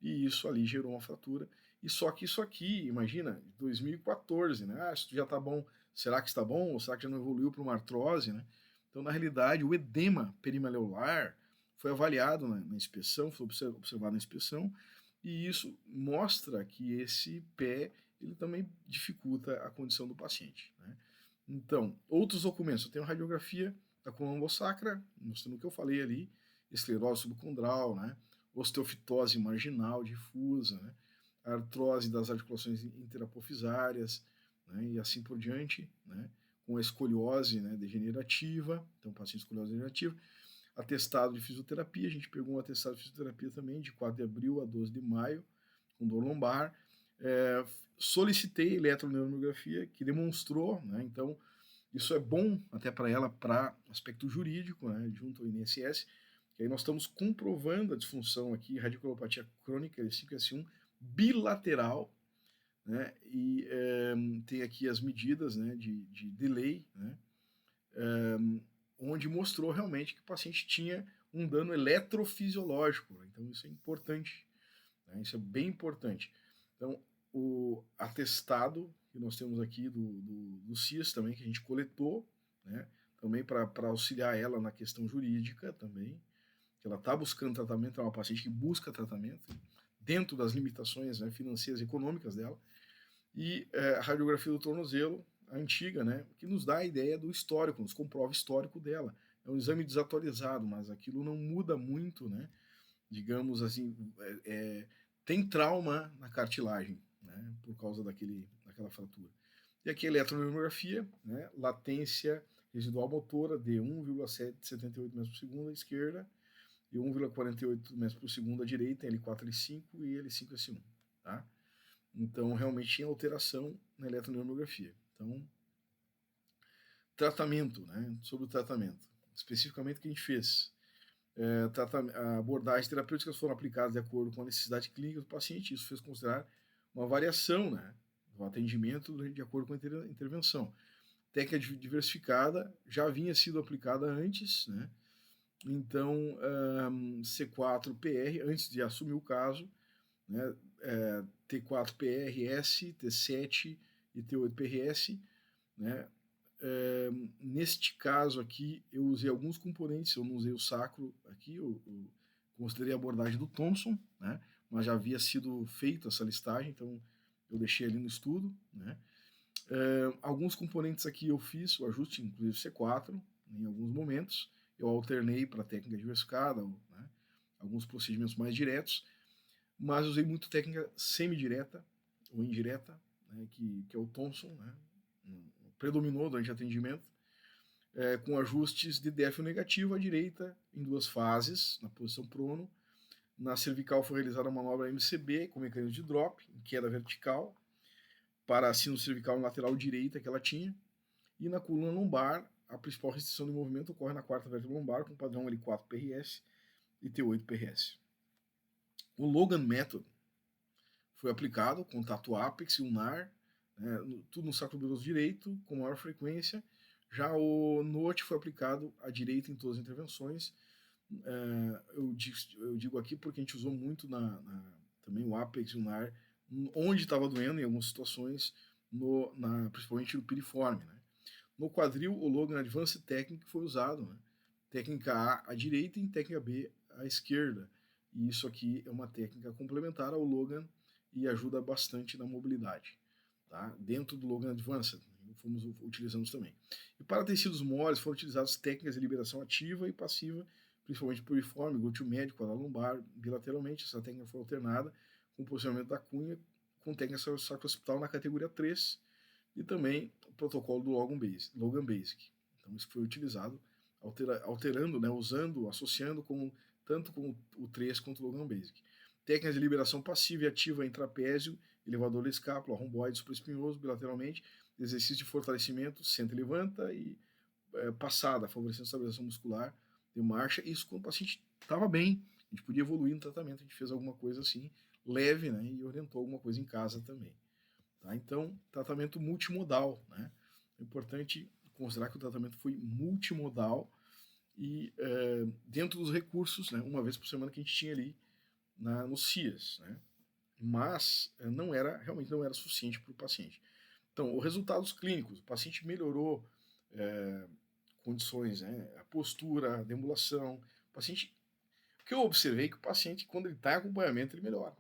e isso ali gerou uma fratura. E só que isso aqui, imagina, 2014, né? Ah, isso já tá bom, será que está bom? Ou será que já não evoluiu para uma artrose, né? Então, na realidade, o edema perimaleolar foi avaliado na inspeção, foi observado na inspeção, e isso mostra que esse pé ele também dificulta a condição do paciente, né? Então, outros documentos, eu tenho radiografia da coluna lombosacra, mostrando o que eu falei ali, esclerose subcondral, né? Osteofitose marginal difusa, né? Artrose das articulações interapofisárias, né? E assim por diante, né? Com a escoliose, né, degenerativa, então paciente escoliose degenerativa, atestado de fisioterapia, a gente pegou um atestado de fisioterapia também, de 4 de abril a 12 de maio, com dor lombar, solicitei eletroneuromiografia, que demonstrou, né, então isso é bom até para ela, para aspecto jurídico, né, junto ao INSS, que aí nós estamos comprovando a disfunção aqui, radiculopatia crônica L5S1 bilateral, né, e tem aqui as medidas, né, de delay, né, onde mostrou realmente que o paciente tinha um dano eletrofisiológico. Então isso é importante, né, isso é bem importante. Então o atestado que nós temos aqui do CIS também, que a gente coletou, né, também para auxiliar ela na questão jurídica também, que ela está buscando tratamento, é uma paciente que busca tratamento dentro das limitações, né, financeiras e econômicas dela, e a radiografia do tornozelo, a antiga, né, que nos dá a ideia do histórico, nos comprova o histórico dela. É um exame desatualizado, mas aquilo não muda muito, né, digamos assim, tem trauma na cartilagem, né, por causa daquela fratura. E aqui a eletromiografia, né, latência residual motora de 1,778 metros por segundo à esquerda e 1,48 metros por segundo à direita, L4, L5 e L5, S1, tá? Então, realmente tinha alteração na eletromiografia. Então, tratamento, né? Sobre o tratamento. Especificamente o que a gente fez. Abordagens terapêuticas foram aplicadas de acordo com a necessidade clínica do paciente. Isso fez considerar uma variação, né, do atendimento de acordo com a intervenção. Técnica diversificada já havia sido aplicada antes, né? Então, C4-PR, antes de assumir o caso, né, T4-PRS, T7 e T8-PRS, né? Neste caso aqui, eu usei alguns componentes, eu não usei o sacro aqui, eu considerei a abordagem do Thompson, né? Mas já havia sido feita essa listagem, então eu deixei ali no estudo, né? Alguns componentes aqui eu fiz o ajuste, inclusive C4, em alguns momentos, eu alternei para técnica diversificada, né? Alguns procedimentos mais diretos, mas usei muito técnica semidireta ou indireta, né? que é o Thompson, né? Predominou durante o atendimento, com ajustes de DF negativo à direita, em 2 fases, na posição prono. Na cervical foi realizada a manobra MCB, com mecanismo de drop, em queda vertical, para a sino cervical lateral direita que ela tinha. E na coluna lombar, a principal restrição de movimento ocorre na quarta vértebra lombar, com padrão L4-PRS e T8-PRS. O Logan Method foi aplicado, contato ápex e ulnar, né, tudo no sacro cabeloso direito, com maior frequência. Já o NOT foi aplicado à direita em todas as intervenções. Eu digo aqui porque a gente usou muito também o ápex e ulnar, onde estava doendo em algumas situações, principalmente no piriforme. Né? No quadril, o Logan Advanced Technique foi usado, né? Técnica A à direita e técnica B à esquerda. E isso aqui é uma técnica complementar ao Logan e ajuda bastante na mobilidade. Tá? Dentro do Logan Advanced, fomos utilizando também. E para tecidos moles foram utilizadas técnicas de liberação ativa e passiva, principalmente piriforme, glúteo médio, quadral lombar, bilateralmente. Essa técnica foi alternada com o posicionamento da cunha, com técnica sacro-occipital na categoria 3 e também o protocolo do Logan Basic. Então isso foi utilizado, alterando, né, usando, associando tanto com o 3 quanto o Logan Basic. Técnicas de liberação passiva e ativa em trapézio, elevador da escápula, romboide supraespinhoso, bilateralmente, exercício de fortalecimento, senta e levanta e passada, favorecendo a estabilização muscular de marcha. Isso quando o paciente estava bem, a gente podia evoluir no tratamento, a gente fez alguma coisa assim, leve, né, e orientou alguma coisa em casa também. Tá? Então, tratamento multimodal. Né? É importante considerar que o tratamento foi multimodal e dentro dos recursos, né, uma vez por semana que a gente tinha ali no CIAS. Né? mas realmente não era suficiente para o paciente. Então, os resultados clínicos, o paciente melhorou condições, né, a postura, a deambulação, o paciente... O que eu observei é que o paciente, quando ele está em acompanhamento, ele melhora.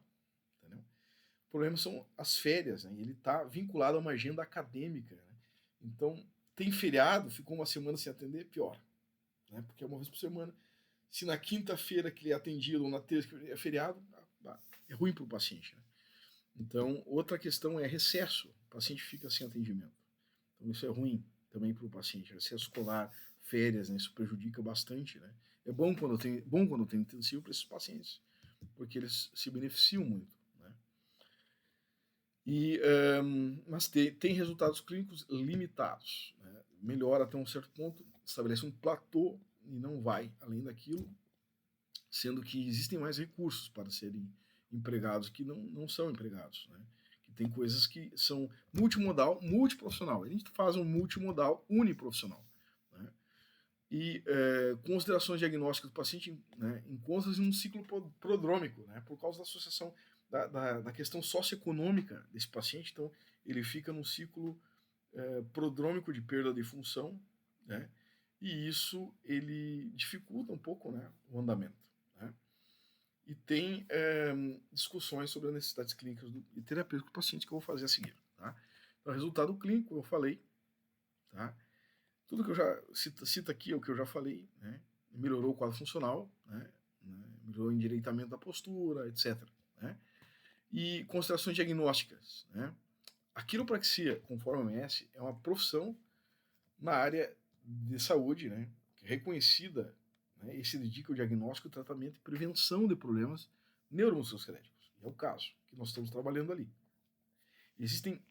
Entendeu? O problema são as férias, né? Ele está vinculado a uma agenda acadêmica. Né? Então, tem feriado, ficou uma semana sem atender, pior. Né? Porque é uma vez por semana. Se na quinta-feira que ele é atendido, ou na terça que é feriado, é ruim para o paciente. Né? Então, outra questão é recesso. O paciente fica sem atendimento. Então, isso é ruim também para o paciente. Recesso escolar, férias, né? Isso prejudica bastante. Né? É bom quando tem intensivo para esses pacientes, porque eles se beneficiam muito. Né? Mas tem resultados clínicos limitados. Né? Melhora até um certo ponto, estabelece um platô e não vai além daquilo, sendo que existem mais recursos para serem empregados que não são empregados. Né? Que tem coisas que são multimodal, multiprofissional. A gente faz um multimodal uniprofissional. Né? E considerações diagnósticas do paciente, né, encontra-se num ciclo prodrômico, né, por causa da associação da questão socioeconômica desse paciente. Então, ele fica num ciclo prodrômico de perda de função, né, e isso ele dificulta um pouco, né, o andamento. Né, e tem discussões sobre as necessidades clínicas e terapêuticas do paciente que eu vou fazer a seguir. Tá? Então, resultado clínico, eu falei, tá? Tudo que eu já cito aqui é o que eu já falei, né? Melhorou o quadro funcional, né? Melhorou o endireitamento da postura, etc. Né? E considerações diagnósticas. Né? A quiropraxia, conforme a OMS, é uma profissão na área de saúde, né? Reconhecida, né? E se dedica ao diagnóstico, tratamento e prevenção de problemas neuromusculoesqueléticos. É o caso que nós estamos trabalhando ali. Existem,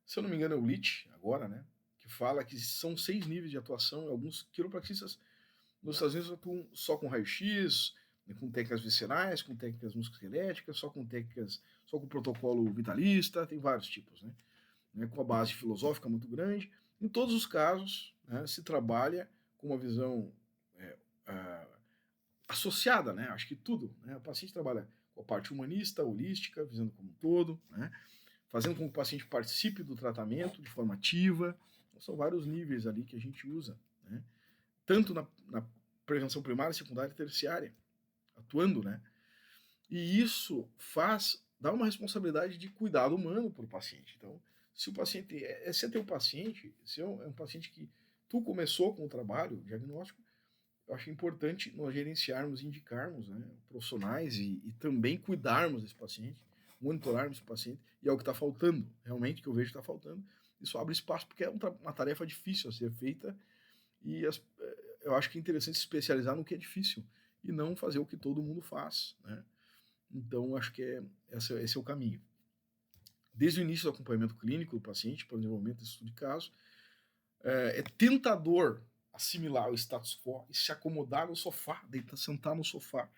se eu não me engano, é o LIT agora, né? Fala que são 6 níveis de atuação. Alguns quiropraxistas nos Estados Unidos atuam só com raio-x, né, com técnicas viscerais, com técnicas musculoesqueléticas, só com protocolo vitalista, tem vários tipos, né, com a base filosófica muito grande. Em todos os casos, né, se trabalha com uma visão associada, né, acho que tudo. Né, o paciente trabalha com a parte humanista, holística, visando como um todo, né, fazendo com que o paciente participe do tratamento de forma ativa. São vários níveis ali que a gente usa, né? Tanto na prevenção primária, secundária e terciária, atuando, né? E isso dá uma responsabilidade de cuidado humano para o paciente. Então, se o paciente se é teu paciente, se é um paciente que tu começou com o trabalho diagnóstico, eu acho importante nós gerenciarmos, indicarmos, né, profissionais e também cuidarmos desse paciente, monitorarmos esse paciente, e é o que está faltando, realmente, que eu vejo que está faltando. Isso abre espaço, porque é uma tarefa difícil a ser feita, e eu acho que é interessante se especializar no que é difícil, e não fazer o que todo mundo faz. Né? Então, acho que esse é o caminho. Desde o início do acompanhamento clínico do paciente, para o desenvolvimento desse estudo de caso, é tentador assimilar o status quo e se acomodar no sofá, sentar no sofá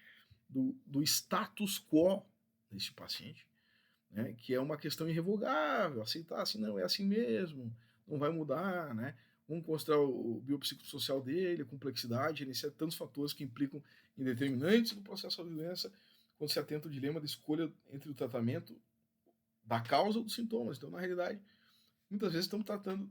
do status quo desse paciente, né, que é uma questão irrevogável, aceitar assim, não, é assim mesmo, não vai mudar, né? Vamos considerar o biopsicossocial dele, a complexidade, gerenciar tantos fatores que implicam em determinantes do processo da doença, quando se atenta ao dilema da escolha entre o tratamento da causa ou dos sintomas. Então, na realidade, muitas vezes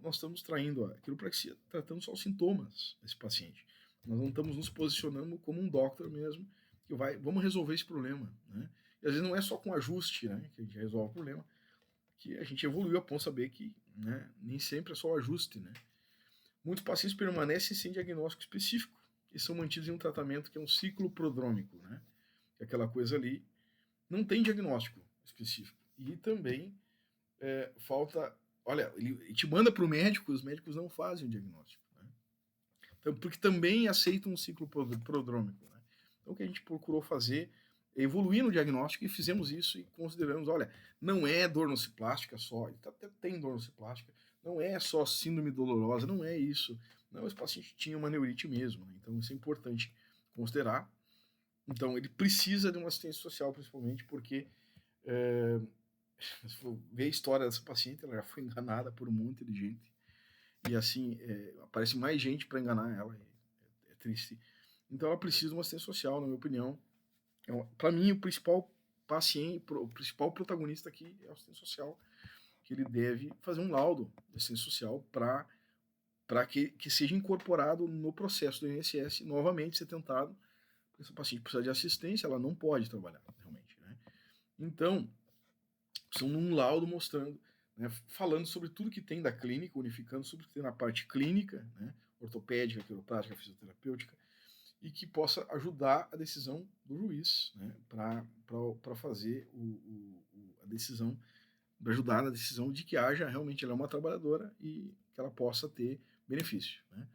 nós estamos traindo a quiropraxia, tratando só os sintomas desse paciente. Nós não estamos nos posicionando como um doctor mesmo, que vamos resolver esse problema. Né? E às vezes não é só com ajuste, né, que a gente resolve o problema, que a gente evoluiu a ponto de saber que, né, nem sempre é só o ajuste. Né? Muitos pacientes permanecem sem diagnóstico específico e são mantidos em um tratamento que é um ciclo prodrômico, né? Que é aquela coisa ali, não tem diagnóstico específico. E também falta... Olha, ele te manda para o médico, os médicos não fazem o diagnóstico. Né? Então, porque também aceitam um ciclo prodrômico. Né? Então, o que a gente procurou fazer é evoluir no diagnóstico, e fizemos isso e consideramos, olha, não é dor nociplástica só, ele até tem dor nociplástica, não é só síndrome dolorosa, não é isso. Não, esse paciente tinha uma neurite mesmo, né? Então isso é importante considerar. Então ele precisa de uma assistência social, principalmente porque se for ver a história dessa paciente, ela já foi enganada por um monte de gente. E assim, aparece mais gente para enganar ela. Triste. Então ela precisa de uma assistência social, na minha opinião. Para mim, o principal paciente, o principal protagonista aqui é o assistente social, que ele deve fazer um laudo de assistência social para que seja incorporado no processo do INSS, novamente ser tentado, porque essa paciente precisa de assistência, ela não pode trabalhar, realmente, né? Então, são um laudo mostrando, né, falando sobre tudo que tem da clínica, unificando sobre o que tem na parte clínica, né, ortopédica, quiroprática, fisioterapêutica, e que possa ajudar a decisão do juiz, né, para fazer a decisão, para ajudar na decisão de que haja realmente ela é uma trabalhadora e que ela possa ter benefício, né?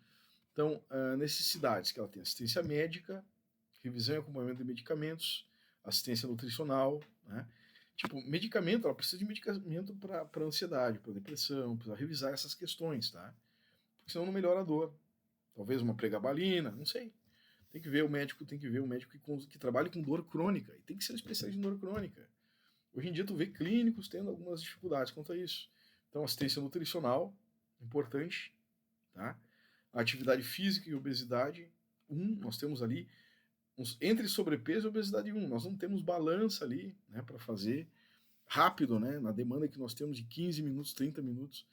Então, necessidades que ela tem: assistência médica, revisão e acompanhamento de medicamentos, assistência nutricional, né? Tipo, medicamento, ela precisa de medicamento para ansiedade, para depressão, precisa revisar essas questões, tá? Porque senão não melhora a dor. Talvez uma pregabalina, não sei. Tem que ver o médico, que trabalhe com dor crônica, e tem que ser um especialista em dor crônica. Hoje em dia tu vê clínicos tendo algumas dificuldades quanto a isso. Então, assistência nutricional, importante, tá? A atividade física e obesidade, nós temos ali entre sobrepeso e obesidade 1, nós não temos balança ali, né, para fazer rápido, né, na demanda que nós temos de 15 minutos, 30 minutos.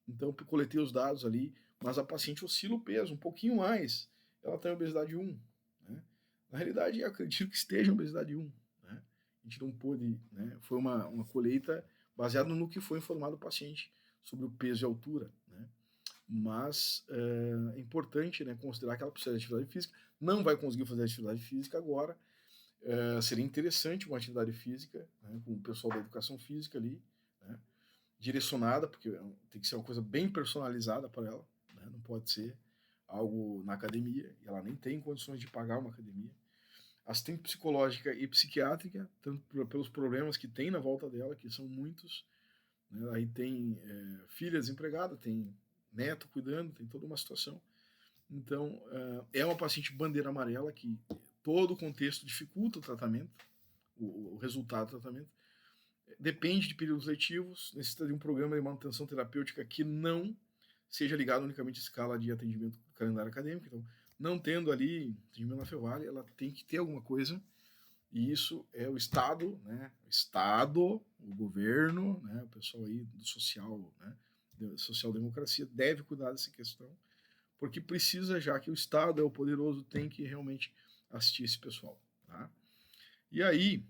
Então, eu coletei os dados ali, mas a paciente oscila o peso um pouquinho mais, ela tem obesidade 1. Né? Na realidade, eu acredito que esteja obesidade 1. Né? A gente não pôde, né, foi uma colheita baseada no que foi informado o paciente sobre o peso e altura. Né? Mas é importante, né, considerar que ela precisa de atividade física, não vai conseguir fazer atividade física agora, seria interessante uma atividade física, né, com o pessoal da educação física ali, né, direcionada, porque tem que ser uma coisa bem personalizada para ela, né, não pode ser algo na academia, e ela nem tem condições de pagar uma academia. Assistente psicológica e psiquiátrica, tanto pelos problemas que tem na volta dela, que são muitos, né, aí tem filha desempregada, tem neto cuidando, tem toda uma situação. Então, é uma paciente bandeira amarela que todo o contexto dificulta o tratamento, o resultado do tratamento. Depende de períodos letivos, necessita de um programa de manutenção terapêutica que não seja ligado unicamente à escala de atendimento do calendário acadêmico. Então, não tendo ali atendimento na FEVALE, ela tem que ter alguma coisa, e isso é o Estado, né? O Estado, o governo, né? O pessoal aí do social, né? Social-democracia deve cuidar dessa questão, porque precisa, já que o Estado é o poderoso, tem que realmente assistir esse pessoal. Tá? E aí,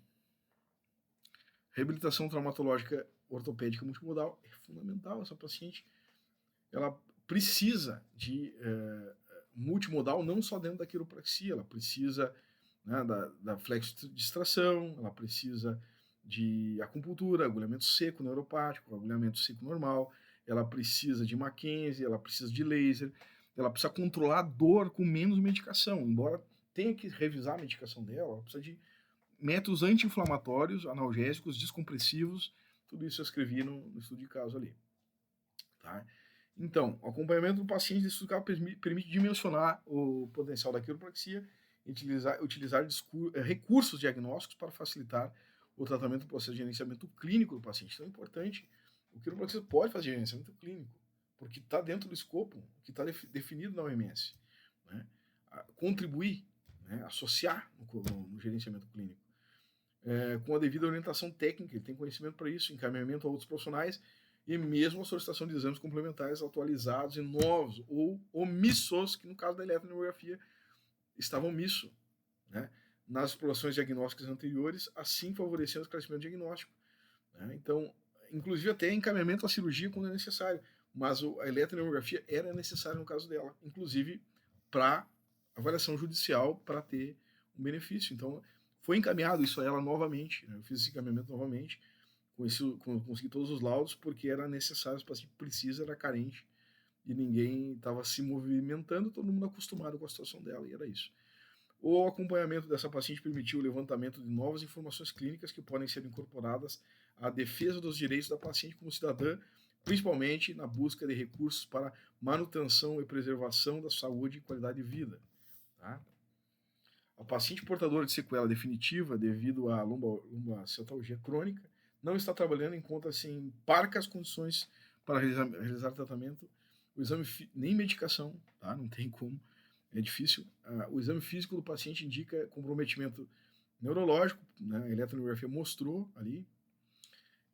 reabilitação traumatológica ortopédica multimodal é fundamental. Essa paciente, ela precisa de multimodal não só dentro da quiropraxia, ela precisa, né, da flexodistração, ela precisa de acupuntura, agulhamento seco neuropático, agulhamento seco normal, ela precisa de Mackenzie, ela precisa de laser, ela precisa controlar a dor com menos medicação, embora tenha que revisar a medicação dela, ela precisa de métodos anti-inflamatórios, analgésicos, descompressivos, tudo isso eu escrevi no estudo de caso ali. Tá? Então, o acompanhamento do paciente nesse estudo de caso permite dimensionar o potencial da quiropraxia e utilizar recursos diagnósticos para facilitar o tratamento do processo de gerenciamento clínico do paciente. Então é importante, o quiropraxista pode fazer gerenciamento clínico, porque está dentro do escopo que está definido na OMS. Né? Contribuir, né? Associar no gerenciamento clínico. Com a devida orientação técnica, ele tem conhecimento para isso, encaminhamento a outros profissionais e mesmo a solicitação de exames complementares atualizados e novos ou omissos, que no caso da eletromiografia estavam omissos, né? Nas explorações diagnósticas anteriores, assim favorecendo o esclarecimento diagnóstico. Né? Então, inclusive até encaminhamento à cirurgia quando é necessário, mas a eletromiografia era necessária no caso dela, inclusive para avaliação judicial para ter um benefício. Então, foi encaminhado isso a ela novamente, né? Eu fiz esse encaminhamento novamente, consegui todos os laudos, porque era necessário, o paciente precisa, era carente, e ninguém estava se movimentando, todo mundo acostumado com a situação dela, e era isso. O acompanhamento dessa paciente permitiu o levantamento de novas informações clínicas que podem ser incorporadas à defesa dos direitos da paciente como cidadã, principalmente na busca de recursos para manutenção e preservação da saúde e qualidade de vida. Tá? A paciente portadora de sequela definitiva devido à lombocetalgia crônica não está trabalhando, encontra-se em parcas condições para realizar tratamento. O exame, nem medicação, tá? Não tem como, é difícil. O exame físico do paciente indica comprometimento neurológico, né? A eletromiografia mostrou ali.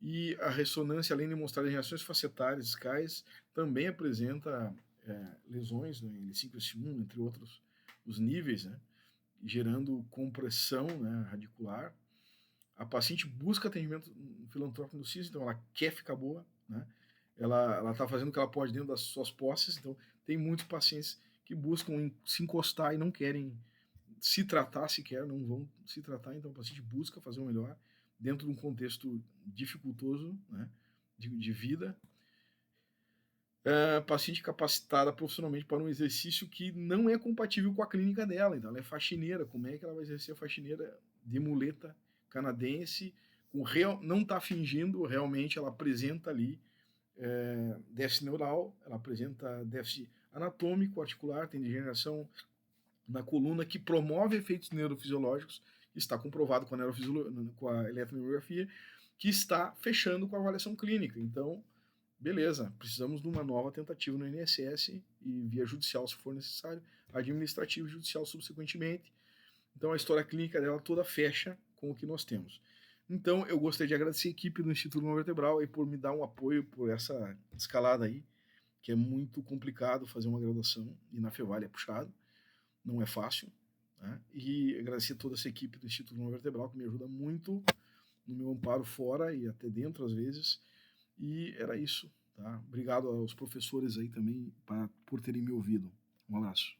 E a ressonância, além de mostrar reações facetárias discais, também apresenta lesões no L5 e S1, entre outros os níveis, né? Gerando compressão, né, radicular. A paciente busca atendimento filantrópico no CIS, então ela quer ficar boa, né? Ela está fazendo o que ela pode dentro das suas posses, então tem muitos pacientes que buscam se encostar e não querem se tratar sequer, não vão se tratar, então o paciente busca fazer o melhor dentro de um contexto dificultoso, né, de vida. Paciente capacitada profissionalmente para um exercício que não é compatível com a clínica dela, então ela é faxineira, como é que ela vai exercer a faxineira de muleta canadense, não está fingindo, realmente ela apresenta ali déficit neural, ela apresenta déficit anatômico, articular, tem degeneração na coluna que promove efeitos neurofisiológicos, está comprovado com a eletromiografia, que está fechando com a avaliação clínica. Então, beleza, precisamos de uma nova tentativa no INSS e via judicial, se for necessário, administrativo e judicial subsequentemente. Então, a história clínica dela toda fecha com o que nós temos. Então, eu gostaria de agradecer a equipe do Instituto Coluna Vertebral aí por me dar um apoio por essa escalada aí, que é muito complicado fazer uma graduação, e na Fevale é puxado, não é fácil, né? E agradecer a toda essa equipe do Instituto Coluna Vertebral, que me ajuda muito no meu amparo fora e até dentro às vezes. E era isso, tá? Obrigado aos professores aí também por terem me ouvido. Um abraço.